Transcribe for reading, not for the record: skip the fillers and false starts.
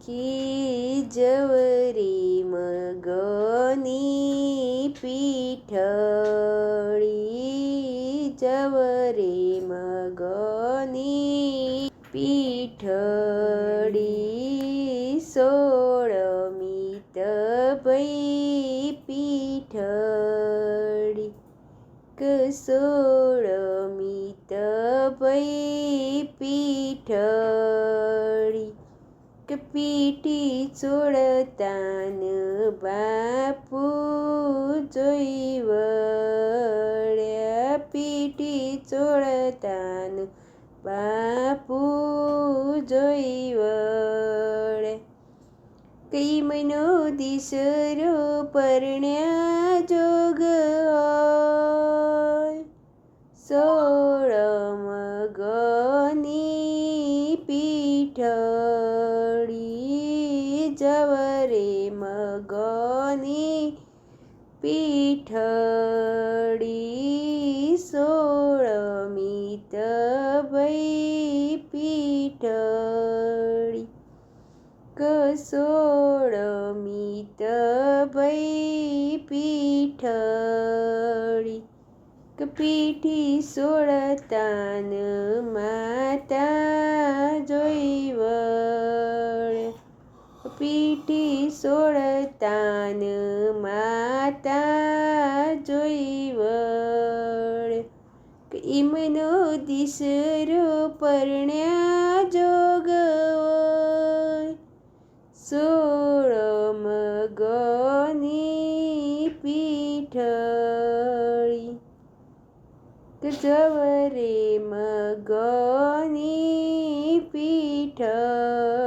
की जवरे मगनी पीठळी, जवरे मगनी पीठळी, सोळमीत भई पीठळी, सोळमीत भई पीठळी, पीठी चोळतान बापू जोई वळ्या, पीठी चोळतान बापू जोई वळ्या, कै महिनो दिसरो परण्या जोग होय, सोळ मगनी पीठळी, जवरे मगनी पीठळी, सोळमीत भई पीठळी, सोळमीत भई पीठळी, पीठी सोळतान माता जोई वळ्या, पीठी सोळतान माता जोई वळ्या, इमनो दिसरो परण्या जोग होय, सोळ मगनी पीठळी, जवरे मगनी पीठळी.